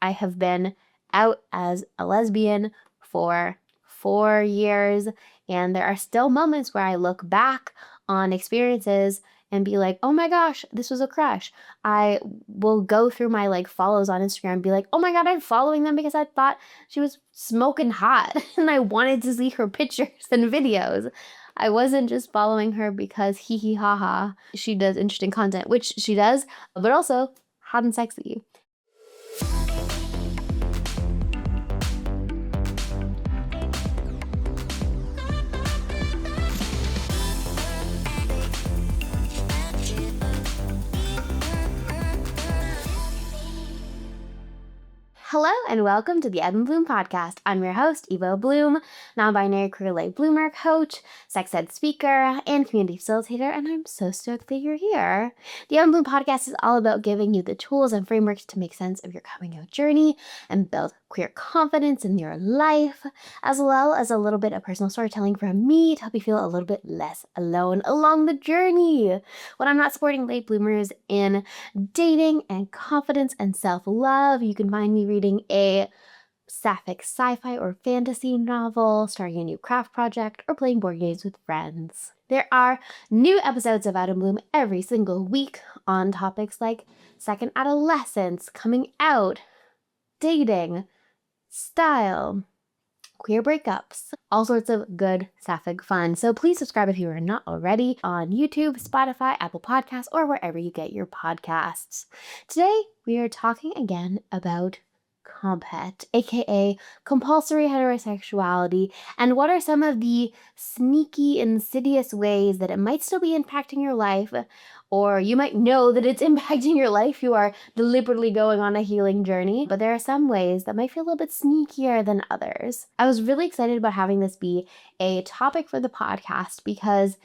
I have been out as a lesbian for 4 years, and there are still moments where I look back on experiences and be like, oh my gosh, this was a crush. I will go through my follows on Instagram and be like, oh my God, I'm following them because I thought she was smoking hot and I wanted to see her pictures and videos. I wasn't just following her because hee hee ha ha, she does interesting content, which she does, but also hot and sexy. Hello and welcome to the Eva Bloom podcast. I'm your host, Eva Bloom, non-binary queer late bloomer coach, sex ed speaker, and community facilitator, and I'm so stoked that you're here. The Eva Bloom podcast is all about giving you the tools and frameworks to make sense of your coming out journey and build queer confidence in your life, as well as a little bit of personal storytelling from me to help you feel a little bit less alone along the journey. When I'm not supporting late bloomers in dating and confidence and self-love, you can find me reading a sapphic sci-fi or fantasy novel, starting a new craft project, or playing board games with friends. There are new episodes of Eva Bloom every single week on topics like second adolescence, coming out, dating, style, queer breakups, all sorts of good sapphic fun. So please subscribe if you are not already on YouTube, Spotify, Apple Podcasts, or wherever you get your podcasts. Today, we are talking again about comphet, aka compulsory heterosexuality, and what are some of the sneaky, insidious ways that it might still be impacting your life, or you might know that it's impacting your life. You are deliberately going on a healing journey, but there are some ways that might feel a little bit sneakier than others. I was really excited about having this be a topic for the podcast because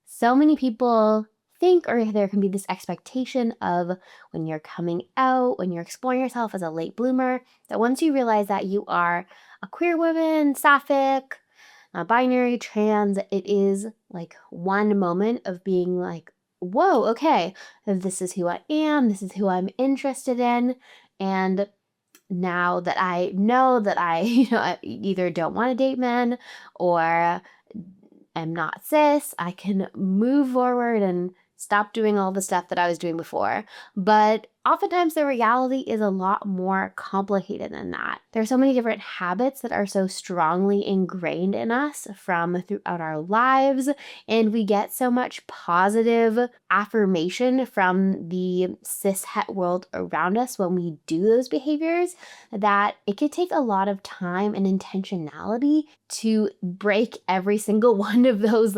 so many people think, or there can be this expectation of when you're coming out, when you're exploring yourself as a late bloomer, that once you realize that you are a queer woman, sapphic, binary, trans, it is like one moment of being like, whoa, okay, this is who I am, this is who I'm interested in, and now that I know that I I either don't want to date men or am not cis, I can move forward and stop doing all the stuff that I was doing before. But oftentimes the reality is a lot more complicated than that. There are so many different habits that are so strongly ingrained in us from throughout our lives, and we get so much positive affirmation from the cis het world around us when we do those behaviors that it could take a lot of time and intentionality to break every single one of those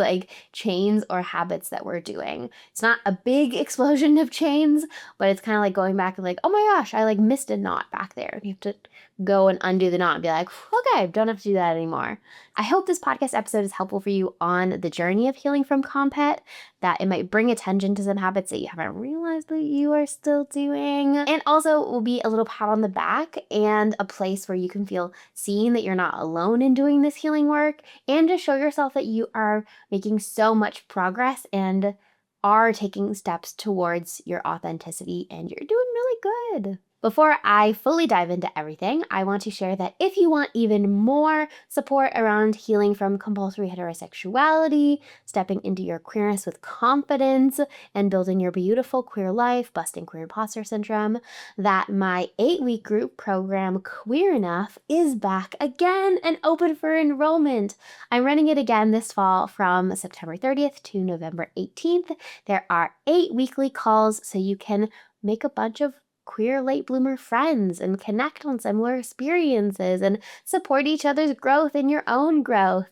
chains or habits that we're doing. It's not a big explosion of chains, but it's kind of like going back and oh my gosh, I missed a knot back there. You have to go and undo the knot and be like, okay, don't have to do that anymore. I hope this podcast episode is helpful for you on the journey of healing from comphet, that it might bring attention to some habits that you haven't realized that you are still doing. And also it will be a little pat on the back and a place where you can feel seen, that you're not alone in doing this healing work, and to show yourself that you are making so much progress and are taking steps towards your authenticity and you're doing really good. Before I fully dive into everything, I want to share that if you want even more support around healing from compulsory heterosexuality, stepping into your queerness with confidence, and building your beautiful queer life, busting queer imposter syndrome, that my 8-week group program, Queer Enough, is back again and open for enrollment. I'm running it again this fall from September 30th to November 18th. There are 8 weekly calls so you can make a bunch of queer late bloomer friends and connect on similar experiences and support each other's growth and your own growth.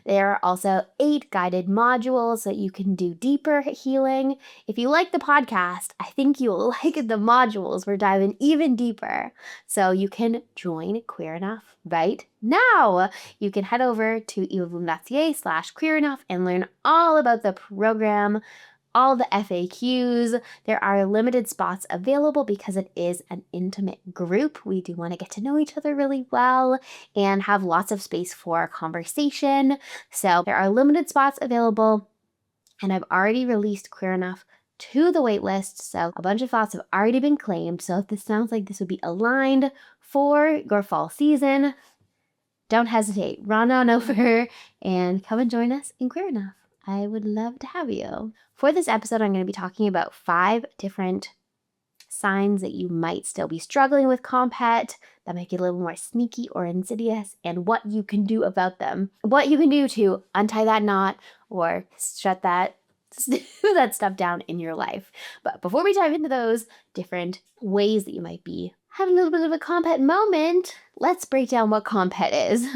There are also 8 guided modules that you can do deeper healing. If you like the podcast, I think you'll like the modules. We're diving even deeper. So you can join Queer Enough right now. You can head over to evabloom.ca/queerenough and learn all about the program, all the FAQs. There are limited spots available because it is an intimate group. We do want to get to know each other really well and have lots of space for conversation. So there are limited spots available, and I've already released Queer Enough to the waitlist. So a bunch of thoughts have already been claimed. So if this sounds like this would be aligned for your fall season, don't hesitate. Run on over and come and join us in Queer Enough. I would love to have you. For this episode, I'm going to be talking about 5 different signs that you might still be struggling with comphet that make it a little more sneaky or insidious, and what you can do about them. What you can do to untie that knot or shut that stuff down in your life. But before we dive into those different ways that you might be having a little bit of a comphet moment, let's break down what comphet is.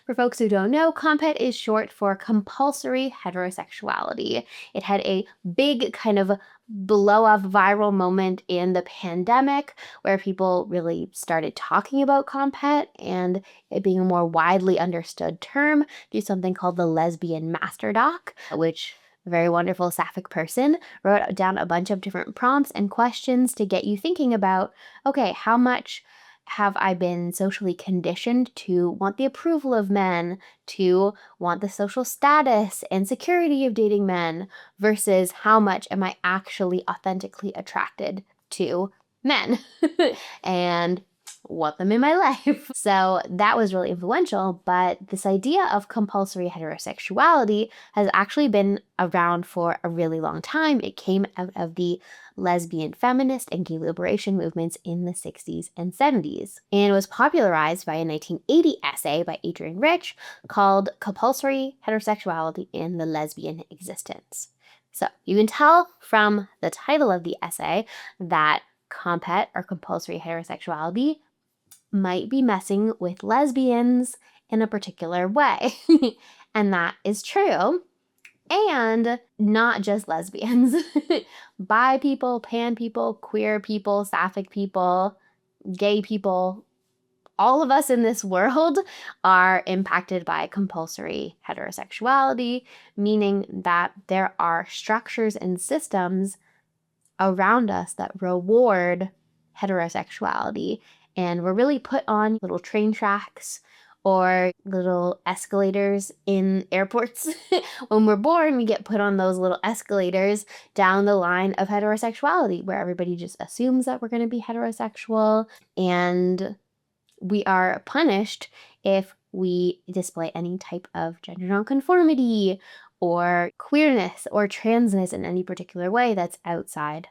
For folks who don't know, comphet is short for compulsory heterosexuality. It had a big kind of blow up viral moment in the pandemic where people really started talking about comphet and it being a more widely understood term due to something called the lesbian master doc, which a very wonderful sapphic person wrote down a bunch of different prompts and questions to get you thinking about, okay, how much have I been socially conditioned to want the approval of men, to want the social status and security of dating men, versus how much am I actually authentically attracted to men and want them in my life. So that was really influential, but this idea of compulsory heterosexuality has actually been around for a really long time. It came out of the lesbian feminist and gay liberation movements in the 60s and 70s, and was popularized by a 1980 essay by Adrienne Rich called Compulsory Heterosexuality in the Lesbian Existence. So you can tell from the title of the essay that comphet or compulsory heterosexuality might be messing with lesbians in a particular way. And that is true. And not just lesbians. Bi people, pan people, queer people, sapphic people, gay people, all of us in this world are impacted by compulsory heterosexuality, meaning that there are structures and systems around us that reward heterosexuality. And we're really put on little train tracks or little escalators in airports. When we're born, we get put on those little escalators down the line of heterosexuality, where everybody just assumes that we're going to be heterosexual, and we are punished if we display any type of gender nonconformity or queerness or transness in any particular way that's outside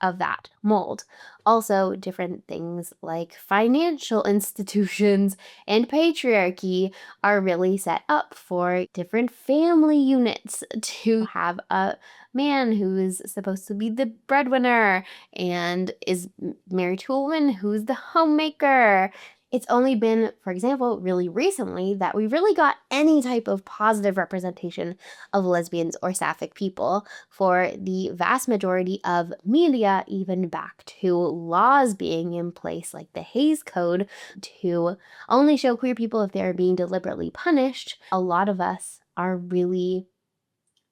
of that mold. Also, different things like financial institutions and patriarchy are really set up for different family units to have a man who is supposed to be the breadwinner and is married to a woman who's the homemaker. It's only been, for example, really recently that we really got any type of positive representation of lesbians or sapphic people. For the vast majority of media, even back to laws being in place like the Hays Code to only show queer people if they're being deliberately punished, a lot of us are really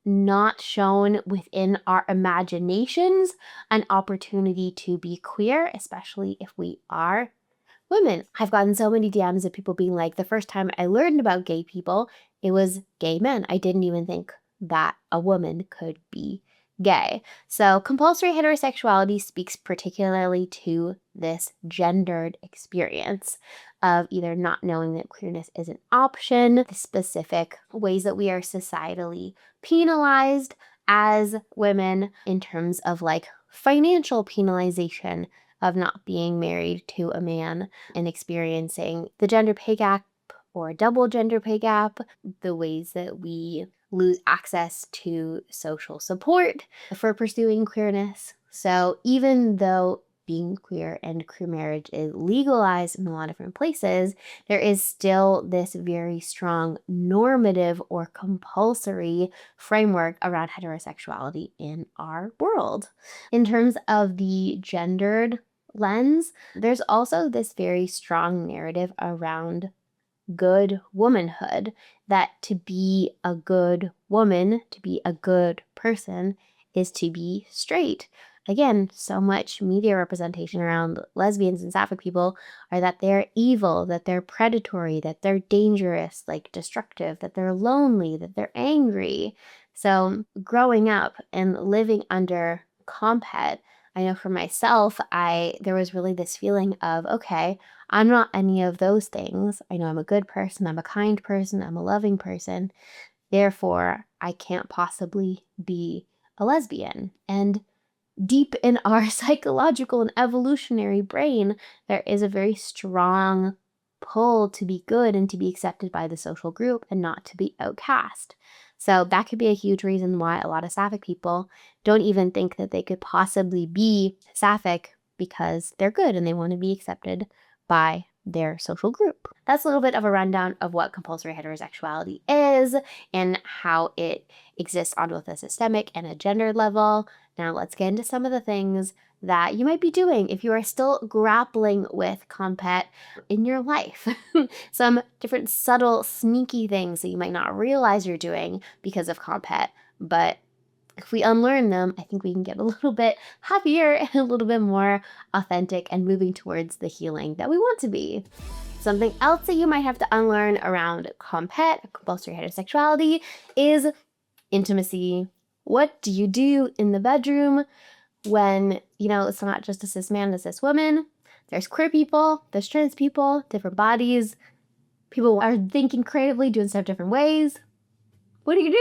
not shown within our imaginations an opportunity to be queer, especially if we are women. I've gotten so many DMs of people being like, the first time I learned about gay people, it was gay men. I didn't even think that a woman could be gay. So compulsory heterosexuality speaks particularly to this gendered experience of either not knowing that queerness is an option, the specific ways that we are societally penalized as women in terms of like financial penalization of not being married to a man, and experiencing the gender pay gap or double gender pay gap, the ways that we lose access to social support for pursuing queerness. So even though being queer and queer marriage is legalized in a lot of different places, there is still this very strong normative or compulsory framework around heterosexuality in our world. In terms of the gendered lens, there's also this very strong narrative around good womanhood, that to be a good woman, to be a good person, is to be straight. Again, so much media representation around lesbians and sapphic people are that they're evil, that they're predatory, that they're dangerous, like destructive, that they're lonely, that they're angry. So growing up and living under comphet, I know for myself, there was really this feeling of, okay, I'm not any of those things. I know I'm a good person, I'm a kind person, I'm a loving person. Therefore, I can't possibly be a lesbian. And deep in our psychological and evolutionary brain, there is a very strong pull to be good and to be accepted by the social group and not to be outcast. So that could be a huge reason why a lot of sapphic people don't even think that they could possibly be sapphic, because they're good and they want to be accepted by their social group. That's a little bit of a rundown of what compulsory heterosexuality is and how it exists on both a systemic and a gendered level. Now let's get into some of the things that you might be doing if you are still grappling with comphet in your life. Some different subtle, sneaky things that you might not realize you're doing because of comphet, but if we unlearn them, I think we can get a little bit happier and a little bit more authentic and moving towards the healing that we want to be. Something else that you might have to unlearn around comphet, compulsory heterosexuality, is intimacy. What do you do in the bedroom when, it's not just a cis man, a cis woman? There's queer people, there's trans people, different bodies. People are thinking creatively, doing stuff different ways. What do you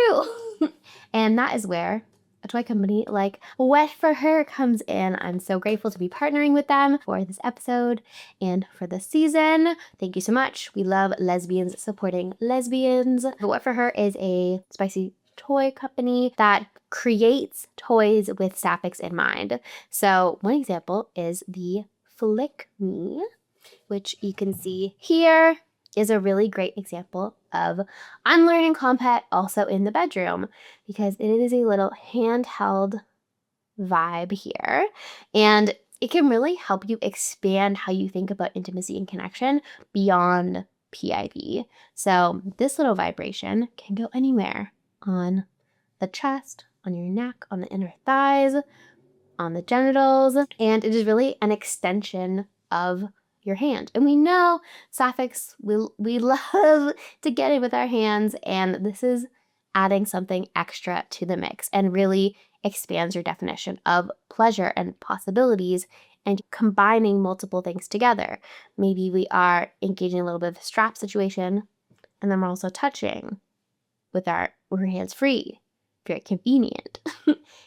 do? And that is where a toy company like What For Her comes in. I'm so grateful to be partnering with them for this episode and for this season. Thank you so much. We love lesbians supporting lesbians. But What For Her is a spicy toy company that creates toys with sapphics in mind. So one example is the Flick Me, which you can see here, is a really great example of unlearning comphet also in the bedroom, because it is a little handheld vibe here, and it can really help you expand how you think about intimacy and connection beyond PIV. So this little vibration can go anywhere: on the chest, on your neck, on the inner thighs, on the genitals, and it is really an extension of your hand. And we know sapphics, we love to get it with our hands, and this is adding something extra to the mix and really expands your definition of pleasure and possibilities and combining multiple things together. Maybe we are engaging a little bit of a strap situation, and then we're also touching with our hands free. Very convenient.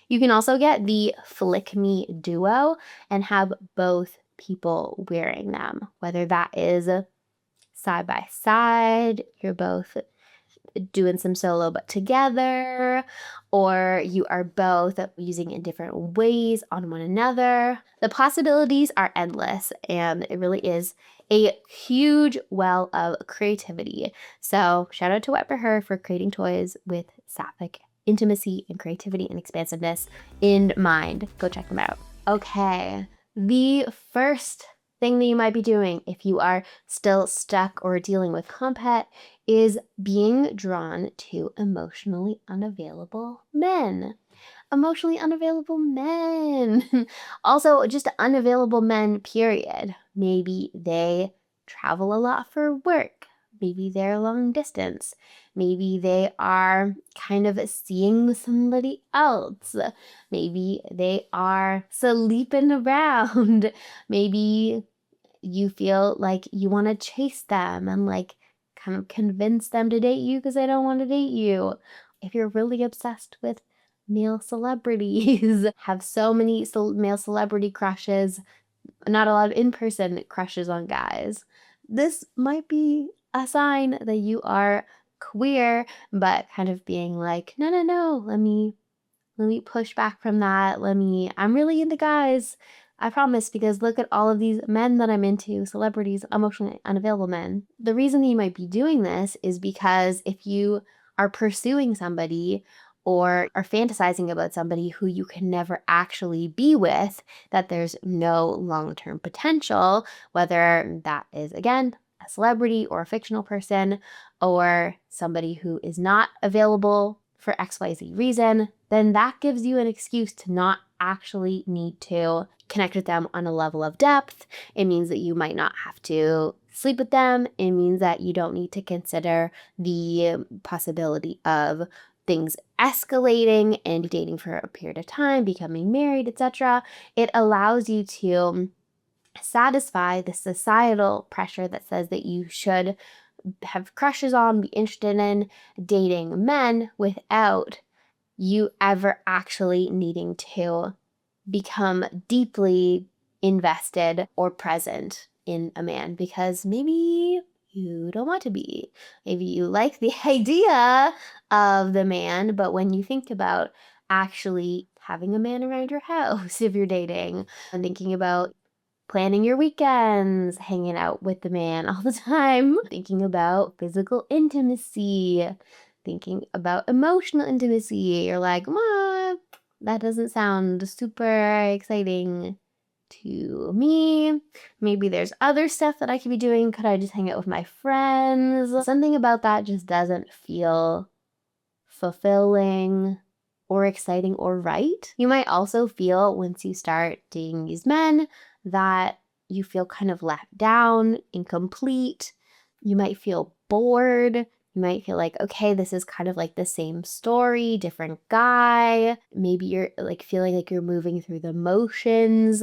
You can also get the Flick Me Duo and have both people wearing them, whether that is side by side, you're both doing some solo but together, or you are both using in different ways on one another. The possibilities are endless, and it really is a huge well of creativity. So shout out to What For Her for creating toys with sapphic intimacy and creativity and expansiveness in mind. Go check them out. Okay, the first thing that you might be doing if you are still stuck or dealing with comphet is being drawn to emotionally unavailable men. Emotionally unavailable men. Also, just unavailable men, period. Maybe they travel a lot for work. Maybe they're long distance. Maybe they are kind of seeing somebody else. Maybe they are sleeping around. Maybe you feel like you want to chase them and kind of convince them to date you because they don't want to date you. If you're really obsessed with male celebrities, have so many male celebrity crushes, not a lot of in-person crushes on guys, this might be a sign that you are queer, but kind of being like, no, let me push back from that. I'm really into guys. I promise, because look at all of these men that I'm into, celebrities, emotionally unavailable men. The reason that you might be doing this is because if you are pursuing somebody or are fantasizing about somebody who you can never actually be with, that there's no long-term potential, whether that is, again, a celebrity or a fictional person or somebody who is not available for XYZ reason, then that gives you an excuse to not actually need to connect with them on a level of depth. It means that you might not have to sleep with them. It means that you don't need to consider the possibility of things escalating and dating for a period of time, becoming married, etc., it allows you to satisfy the societal pressure that says that you should have crushes on, be interested in dating men without you ever actually needing to become deeply invested or present in a man, because maybe you don't want to be. Maybe you like the idea of the man, but when you think about actually having a man around your house if you're dating, and thinking about planning your weekends, hanging out with the man all the time, thinking about physical intimacy, thinking about emotional intimacy, you're like, that doesn't sound super exciting to me. Maybe there's other stuff that I could be doing. Could I just hang out with my friends? Something about that just doesn't feel fulfilling or exciting or right. You might also feel, once you start dating these men, that you feel kind of left down, incomplete. You might feel bored. You might feel like, okay, this is kind of like the same story, different guy. Maybe you're like feeling like you're moving through the motions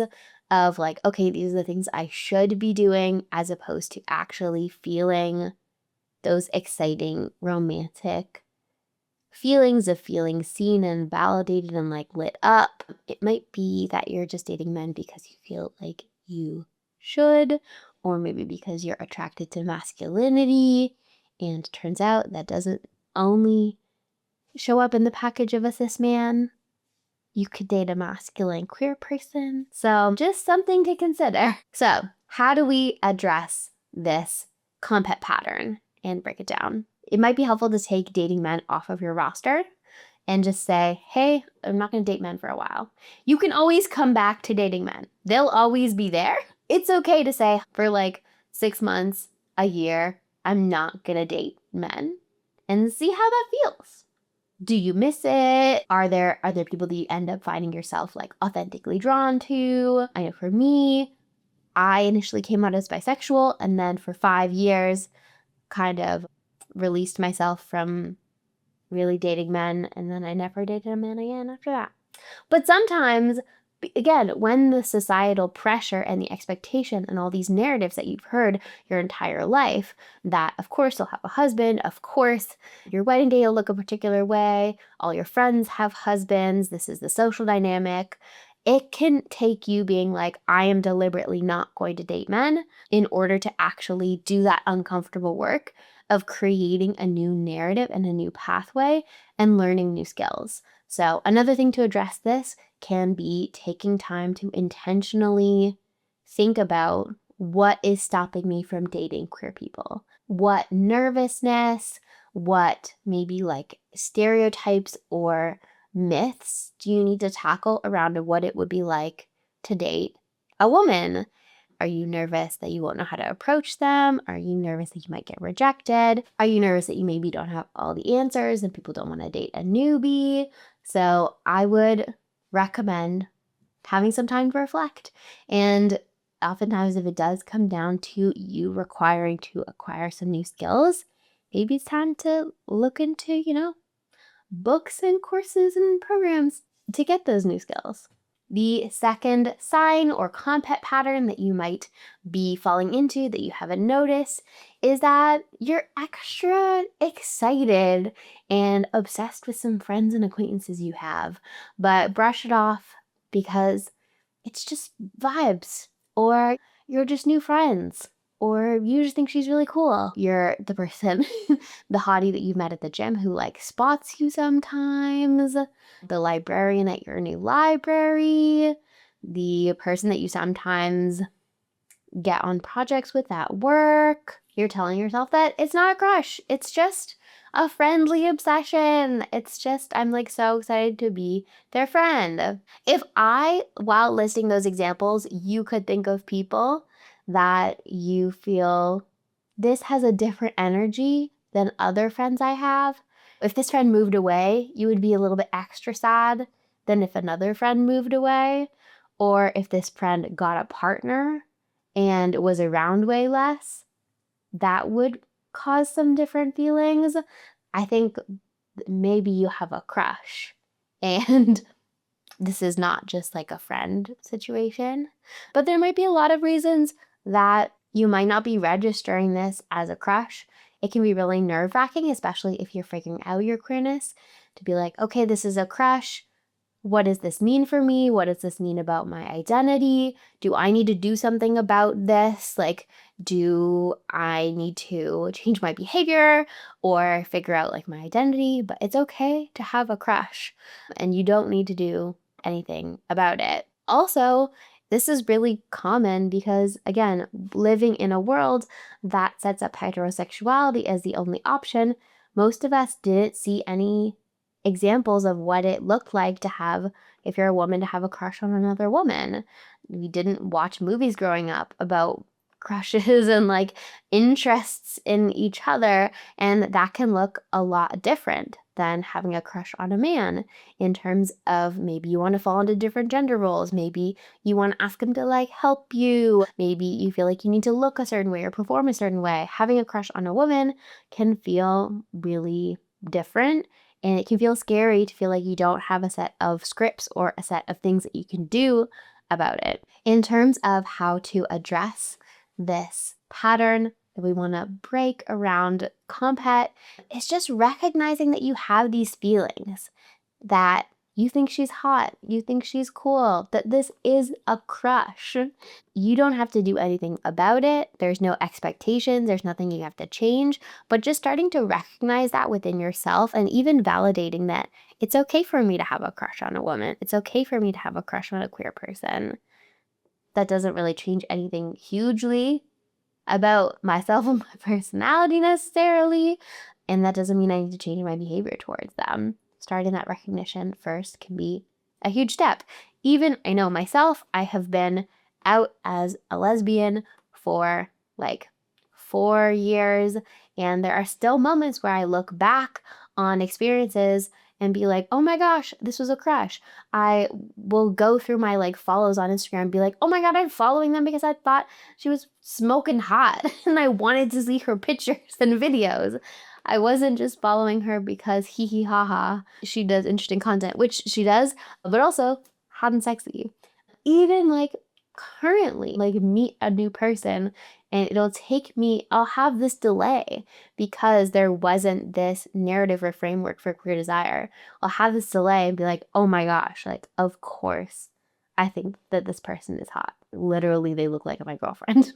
of like, okay, these are the things I should be doing, as opposed to actually feeling those exciting romantic feelings of feeling seen and validated and like lit up. It might be that you're just dating men because you feel like you should, or maybe because you're attracted to masculinity, and turns out that doesn't only show up in the package of a cis man. You could date a masculine queer person. So just something to consider. So how do we address this comphet pattern and break it down? It might be helpful to take dating men off of your roster and just say, hey, I'm not going to date men for a while. You can always come back to dating men. They'll always be there. It's okay to say for like 6 months, a year, I'm not going to date men, and see how that feels. Do you miss it? Are there people that you end up finding yourself like authentically drawn to? I know for me, I initially came out as bisexual, and then for 5 years kind of released myself from really dating men, and then I never dated a man again after that. But sometimes, again, when the societal pressure and the expectation and all these narratives that you've heard your entire life, that of course you'll have a husband, of course your wedding day will look a particular way, all your friends have husbands, this is the social dynamic, it can take you being like, I am deliberately not going to date men, in order to actually do that uncomfortable work of creating a new narrative and a new pathway and learning new skills. So another thing to address this can be taking time to intentionally think about, what is stopping me from dating queer people? What nervousness, what maybe like stereotypes or myths do you need to tackle around what it would be like to date a woman? Are you nervous that you won't know how to approach them? Are you nervous that you might get rejected? Are you nervous that you maybe don't have all the answers and people don't want to date a newbie? So I would recommend having some time to reflect. And oftentimes, if it does come down to you requiring to acquire some new skills, maybe it's time to look into, books and courses and programs to get those new skills. The second sign or comphet pattern that you might be falling into that you haven't noticed is that you're extra excited and obsessed with some friends and acquaintances you have, but brush it off because it's just vibes, or you're just new friends, or you just think she's really cool. You're the person, the hottie that you met at the gym who like spots you sometimes, the librarian at your new library, the person that you sometimes get on projects with at work. You're telling yourself that it's not a crush. It's just a friendly obsession. It's just, I'm like so excited to be their friend. If while listing those examples, you could think of people that you feel, this has a different energy than other friends I have. If this friend moved away, you would be a little bit extra sad than if another friend moved away. Or if this friend got a partner and was around way less, that would cause some different feelings. I think maybe you have a crush. And this is not just like a friend situation, but there might be a lot of reasons that you might not be registering this as a crush. It can be really nerve-wracking, especially if you're figuring out your queerness, to be like, okay, this is a crush. What does this mean for me? What does this mean about my identity? Do I need to do something about this? Like, do I need to change my behavior or figure out like my identity? But it's okay to have a crush and you don't need to do anything about it. Also, this is really common because, again, living in a world that sets up heterosexuality as the only option, most of us didn't see any examples of what it looked like to have, if you're a woman, to have a crush on another woman. We didn't watch movies growing up about crushes and like interests in each other, and that can look a lot different than having a crush on a man in terms of maybe you want to fall into different gender roles, maybe you want to ask him to like help you, maybe you feel like you need to look a certain way or perform a certain way. Having a crush on a woman can feel really different, and it can feel scary to feel like you don't have a set of scripts or a set of things that you can do about it. In terms of how to address this pattern that we want to break around comphet, it's just recognizing that you have these feelings, that you think she's hot, you think she's cool, that this is a crush. You don't have to do anything about it. There's no expectations, there's nothing you have to change, but just starting to recognize that within yourself and even validating that it's okay for me to have a crush on a woman. It's okay for me to have a crush on a queer person. That doesn't really change anything hugely about myself and my personality necessarily, and that doesn't mean I need to change my behavior towards them. Starting that recognition first can be a huge step. Even, I know myself, I have been out as a lesbian for like 4 years, and there are still moments where I look back on experiences and be like, oh my gosh, this was a crush. I will go through my like follows on Instagram and be like, oh my God, I'm following them because I thought she was smoking hot and I wanted to see her pictures and videos. I wasn't just following her because hee hee ha ha, she does interesting content, which she does, but also hot and sexy. Even like currently, like meet a new person and I'll have this delay because there wasn't this narrative or framework for queer desire. I'll have this delay and be like, oh my gosh, like, of course, I think that this person is hot. Literally, they look like my girlfriend.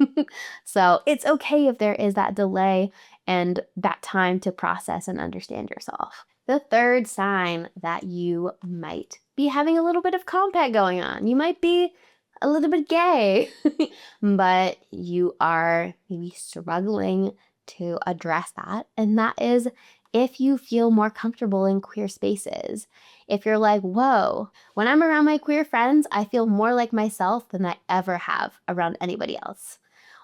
So it's okay if there is that delay and that time to process and understand yourself. The third sign that you might be having a little bit of comphet going on, you might be a little bit gay, but you are maybe struggling to address that. And that is if you feel more comfortable in queer spaces. If you're like, whoa, when I'm around my queer friends, I feel more like myself than I ever have around anybody else.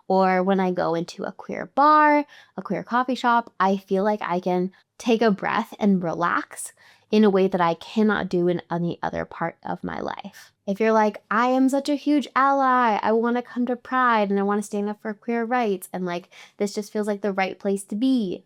Or when I go into a queer bar, a queer coffee shop, I feel like I can take a breath and relax in a way that I cannot do in any other part of my life. If you're like, I am such a huge ally, I want to come to Pride and I want to stand up for queer rights, and like this just feels like the right place to be,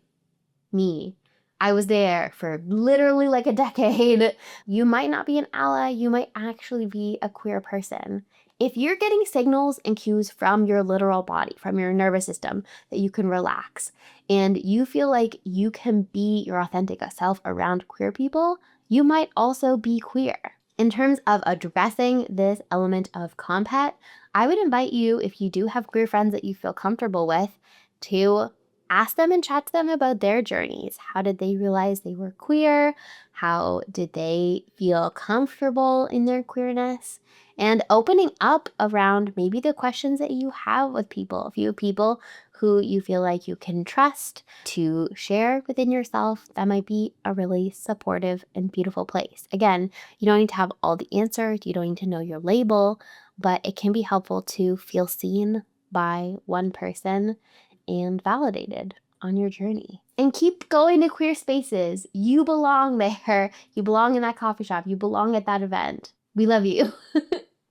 me. I was there for literally like a decade. You might not be an ally, you might actually be a queer person. If you're getting signals and cues from your literal body, from your nervous system, that you can relax, and you feel like you can be your authentic self around queer people, you might also be queer. In terms of addressing this element of comphet, I would invite you, if you do have queer friends that you feel comfortable with, to ask them and chat to them about their journeys. How did they realize they were queer? How did they feel comfortable in their queerness? And opening up around maybe the questions that you have with people. If you have people who you feel like you can trust to share within yourself, that might be a really supportive and beautiful place. Again, you don't need to have all the answers. You don't need to know your label, but it can be helpful to feel seen by one person and validated on your journey. And keep going to queer spaces. You belong there. You belong in that coffee shop. You belong at that event. We love you.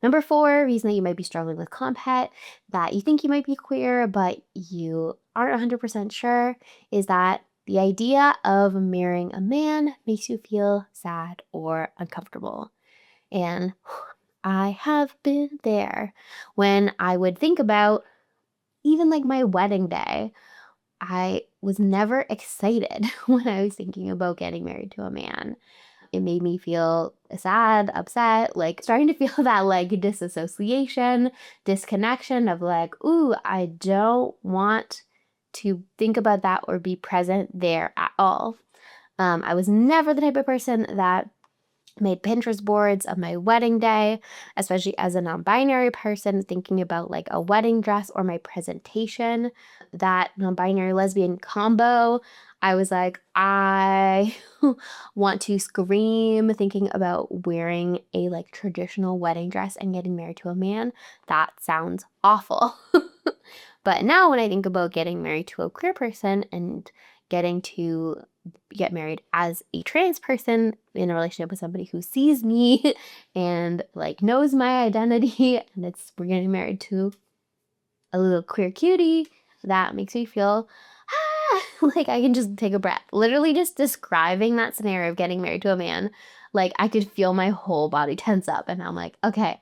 Number 4, reason that you might be struggling with comphet, that you think you might be queer, but you aren't 100% sure, is that The idea of marrying a man makes you feel sad or uncomfortable. And I have been there. When I would think about even like my wedding day, I was never excited when I was thinking about getting married to a man. It made me feel sad, upset, like starting to feel that like disassociation, disconnection of like, ooh, I don't want to think about that or be present there at all. I was never the type of person that made Pinterest boards of my wedding day, especially as a non-binary person thinking about like a wedding dress or my presentation. That non-binary lesbian combo, I was like, I want to scream thinking about wearing a like traditional wedding dress and getting married to a man. That sounds awful. But now when I think about getting married to a queer person and getting to get married as a trans person in a relationship with somebody who sees me and like knows my identity, and we're getting married to a little queer cutie, that makes me feel like I can just take a breath. Literally just describing that scenario of getting married to a man, like I could feel my whole body tense up, and I'm like, okay,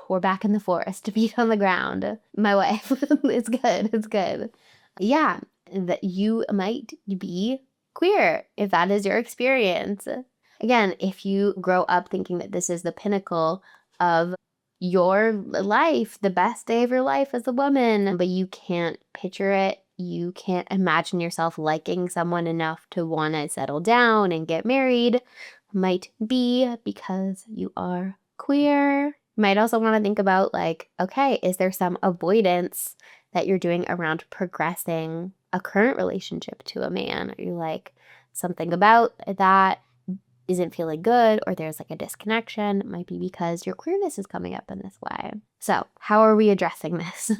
we're back in the forest, feet on the ground. My wife, it's good, it's good. Yeah, that you might be queer if that is your experience. Again, if you grow up thinking that this is the pinnacle of your life, the best day of your life as a woman, but you can't picture it, you can't imagine yourself liking someone enough to want to settle down and get married, might be because you are queer. You might also want to think about like, okay, is there some avoidance that you're doing around progressing a current relationship to a man? Are you like, something about that isn't feeling good, or there's like a disconnection? It might be because your queerness is coming up in this way. So how are we addressing this?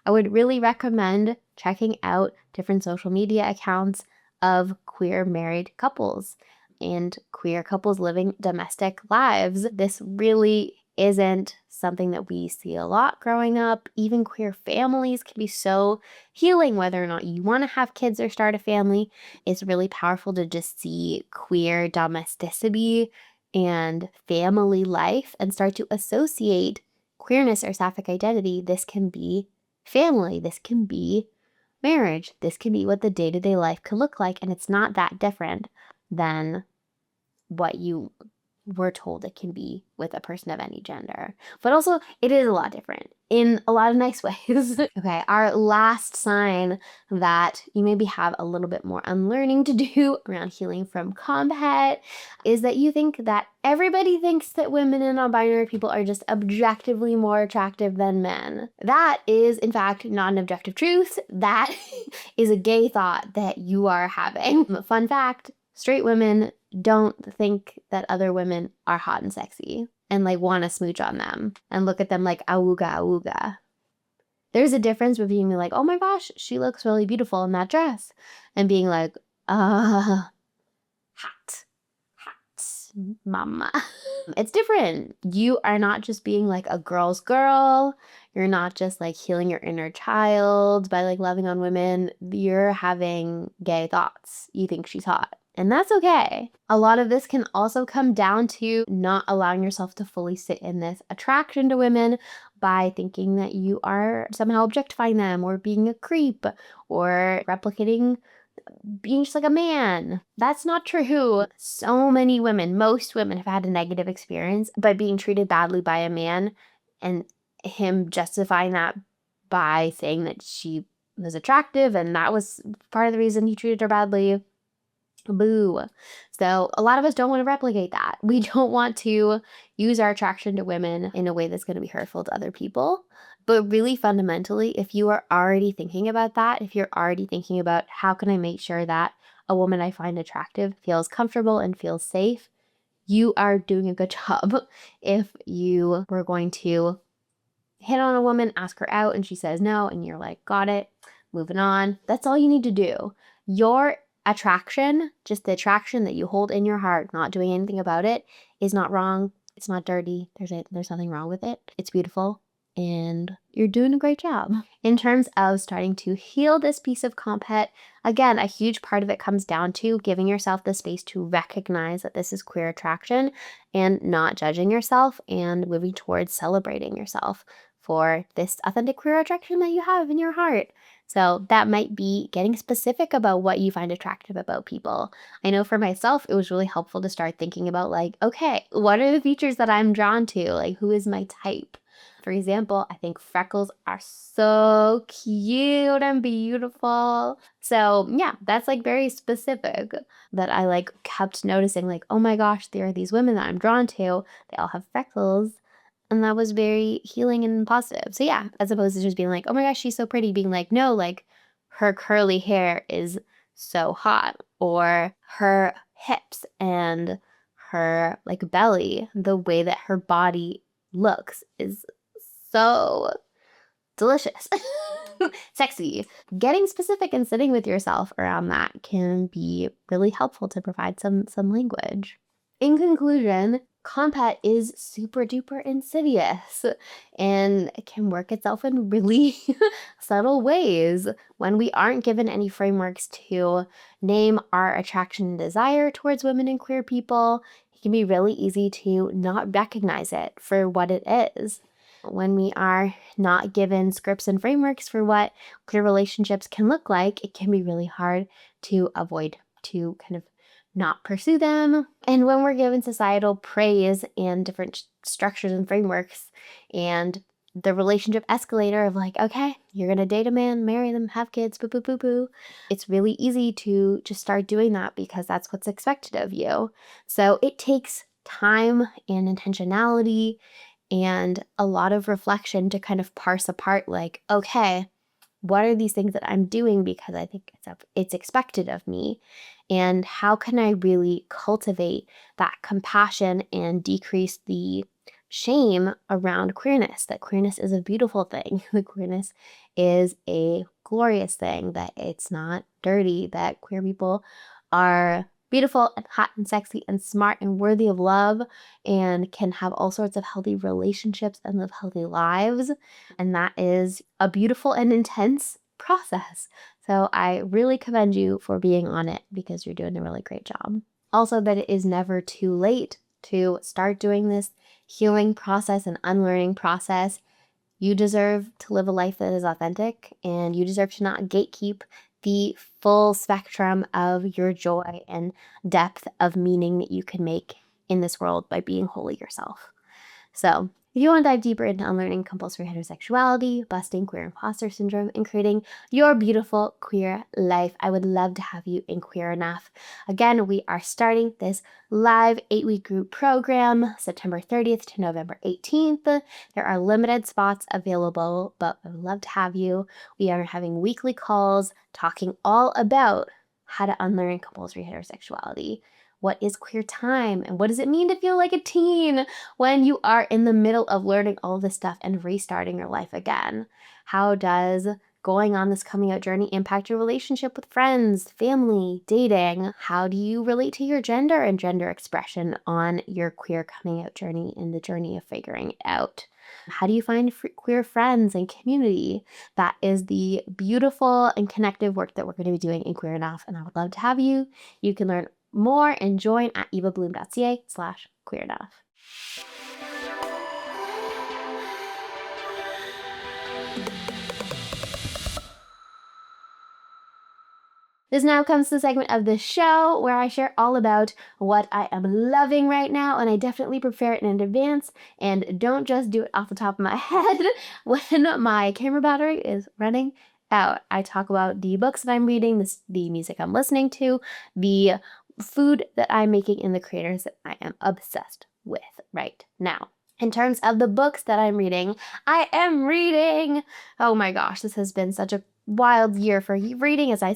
I would really recommend checking out different social media accounts of queer married couples and queer couples living domestic lives. This really isn't something that we see a lot growing up. Even queer families can be so healing, whether or not you want to have kids or start a family. It's really powerful to just see queer domesticity and family life and start to associate queerness or sapphic identity. This can be family, this can be marriage, this can be what the day-to-day life can look like, and it's not that different than what you were told it can be with a person of any gender. But also, it is a lot different in a lot of nice ways. Okay, our last sign that you maybe have a little bit more unlearning to do around healing from comphet is that you think that everybody thinks that women and non-binary people are just objectively more attractive than men. That is, in fact, not an objective truth. That is a gay thought that you are having. Fun fact, straight women don't think that other women are hot and sexy and like want to smooch on them and look at them like awooga awooga. There's a difference between being like, oh my gosh, she looks really beautiful in that dress, and being like, hot, mama. It's different. You are not just being like a girl's girl. You're not just like healing your inner child by like loving on women. You're having gay thoughts. You think she's hot. And that's okay. A lot of this can also come down to not allowing yourself to fully sit in this attraction to women by thinking that you are somehow objectifying them or being a creep or replicating being just like a man. That's not true. So many women, most women have had a negative experience by being treated badly by a man, and him justifying that by saying that she was attractive and that was part of the reason he treated her badly. Boo. So a lot of us don't want to replicate that. We don't want to use our attraction to women in a way that's going to be hurtful to other people. But really fundamentally, if you are already thinking about that, if you're already thinking about how can I make sure that a woman I find attractive feels comfortable and feels safe, you are doing a good job. If you were going to hit on a woman, ask her out, and she says no, and you're like, got it, moving on. That's all you need to do. Your attraction, just the attraction that you hold in your heart, not doing anything about it, is not wrong. It's not dirty. There's nothing wrong with it. It's beautiful. and you're doing a great job. In terms of starting to heal this piece of comphet, again, a huge part of it comes down to giving yourself the space to recognize that this is queer attraction and not judging yourself and moving towards celebrating yourself for this authentic queer attraction that you have in your heart. So that might be getting specific about what you find attractive about people. I know for myself, it was really helpful to start thinking about like, okay, what are the features that I'm drawn to? Like, who is my type? For example, I think freckles are so cute and beautiful. So yeah, that's like very specific that I like kept noticing like, oh my gosh, there are these women that I'm drawn to. They all have freckles. And that was very healing and positive. So yeah, as opposed to just being like, oh my gosh, she's so pretty, being like, no, like her curly hair is so hot, or her hips and her like belly, the way that her body looks is so delicious. Sexy. Getting specific and sitting with yourself around that can be really helpful to provide some language. In conclusion, comphet is super duper insidious and it can work itself in really subtle ways. When we aren't given any frameworks to name our attraction and desire towards women and queer people, it can be really easy to not recognize it for what it is. When we are not given scripts and frameworks for what queer relationships can look like, it can be really hard to avoid, to kind of not pursue them. And when we're given societal praise and different structures and frameworks and the relationship escalator of like, okay, you're going to date a man, marry them, have kids, boo, boo, boo, boo. It's really easy to just start doing that because that's what's expected of you. So it takes time and intentionality and a lot of reflection to kind of parse apart like, okay, what are these things that I'm doing because I think it's expected of me? And how can I really cultivate that compassion and decrease the shame around queerness, that queerness is a beautiful thing, that queerness is a glorious thing, that it's not dirty, that queer people are beautiful and hot and sexy and smart and worthy of love and can have all sorts of healthy relationships and live healthy lives. And that is a beautiful and intense process. So I really commend you for being on it because you're doing a really great job. Also, that it is never too late to start doing this healing process and unlearning process. You deserve to live a life that is authentic, and you deserve to not gatekeep the full spectrum of your joy and depth of meaning that you can make in this world by being wholly yourself. So, if you want to dive deeper into unlearning compulsory heterosexuality, busting queer imposter syndrome, and creating your beautiful queer life, I would love to have you in Queer Enough. Again, we are starting this live 8-week group program September 30th to November 18th. There are limited spots available, but I would love to have you. We are having weekly calls talking all about how to unlearn compulsory heterosexuality. What is queer time? And what does it mean to feel like a teen when you are in the middle of learning all this stuff and restarting your life again? How does going on this coming out journey impact your relationship with friends, family, dating? How do you relate to your gender and gender expression on your queer coming out journey and the journey of figuring it out? How do you find queer friends and community? That is the beautiful and connective work that we're going to be doing in Queer Enough, and I would love to have you. You can learn more and join at evabloom.ca/queerenough. This now comes to the segment of the show where I share all about what I am loving right now, and I definitely prepare it in advance and don't just do it off the top of my head when my camera battery is running out. I talk about the books that I'm reading, the music I'm listening to, the food that I'm making, and the creators that I am obsessed with right now. In terms of the books that I'm reading, oh my gosh, this has been such a wild year for reading, as I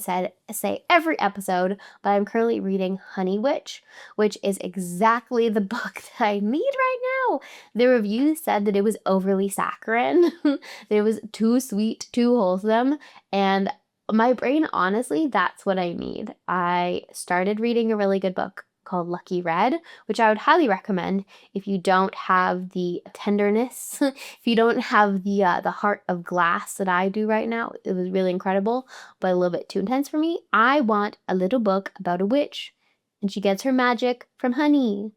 say every episode, but I'm currently reading Honey Witch, which is exactly the book that I need right now. The review said that it was overly saccharine, that it was too sweet, too wholesome, and my brain, honestly, that's what I need. I started reading a really good book called Lucky Red, which I would highly recommend if you don't have the tenderness, if you don't have the heart of glass that I do right now. It was really incredible, but a little bit too intense for me. I want a little book about a witch, and she gets her magic from honey.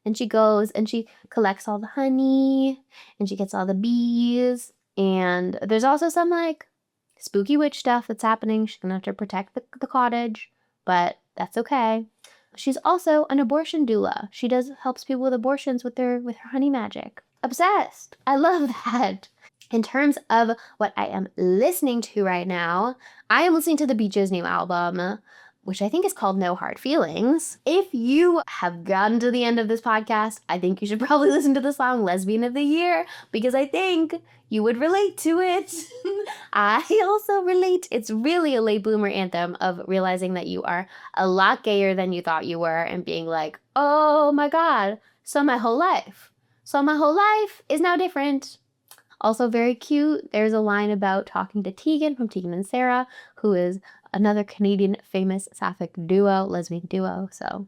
And she goes and she collects all the honey, and she gets all the bees. And there's also some like spooky witch stuff that's happening. She's gonna have to protect the cottage, but that's okay. She's also an abortion doula. She helps people with abortions with her honey magic. Obsessed. I love that. In terms of what I am listening to right now, I am listening to the Beaches' new album, which I think is called No Hard Feelings. If you have gotten to the end of this podcast, I think you should probably listen to the song Lesbian of the Year, because I think you would relate to it. I also relate. It's really a late bloomer anthem of realizing that you are a lot gayer than you thought you were and being like, oh my God, so my whole life is now different. Also very cute. There's a line about talking to Tegan from Tegan and Sarah, who is another Canadian famous sapphic duo, lesbian duo. So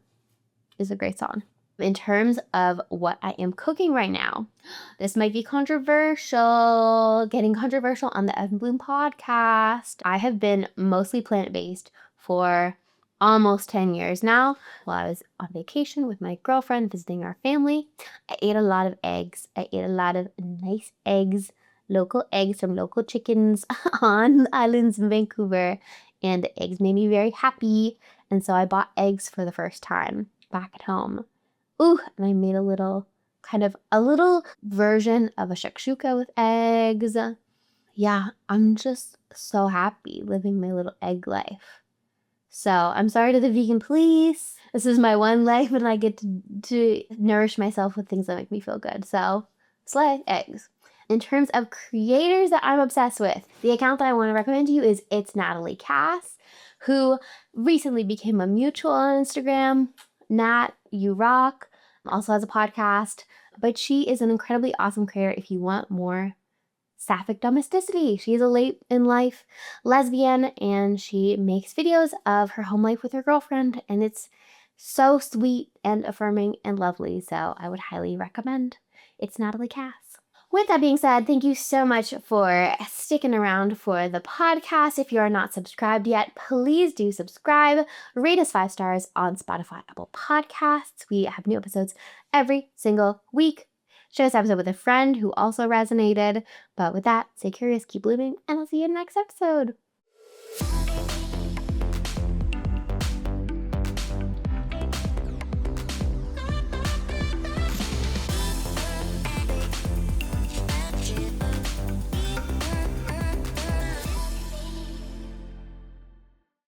it's a great song. In terms of what I am cooking right now, this might be controversial, getting controversial on the Eva Bloom podcast. I have been mostly plant-based for almost 10 years now. While I was on vacation with my girlfriend visiting our family, I ate a lot of eggs. I ate a lot of nice eggs, local eggs from local chickens on the islands in Vancouver, and the eggs made me very happy. And so I bought eggs for the first time back at home. Ooh, and I made a little version of a shakshuka with eggs. Yeah, I'm just so happy living my little egg life. So I'm sorry to the vegan police. This is my one life and I get to nourish myself with things that make me feel good. So slay, eggs. In terms of creators that I'm obsessed with, the account that I want to recommend to you is It's Natalie Cass, who recently became a mutual on Instagram. Nat, you rock. Also has a podcast, but she is an incredibly awesome creator if you want more sapphic domesticity. She is a late in life lesbian, and she makes videos of her home life with her girlfriend, and it's so sweet and affirming and lovely. So I would highly recommend It's Natalie Cass. With that being said, thank you so much for sticking around for the podcast. If you are not subscribed yet, please do subscribe. Rate us 5 stars on Spotify, Apple Podcasts. We have new episodes every single week. Share this episode with a friend who also resonated. But with that, stay curious, keep blooming, and I'll see you in the next episode.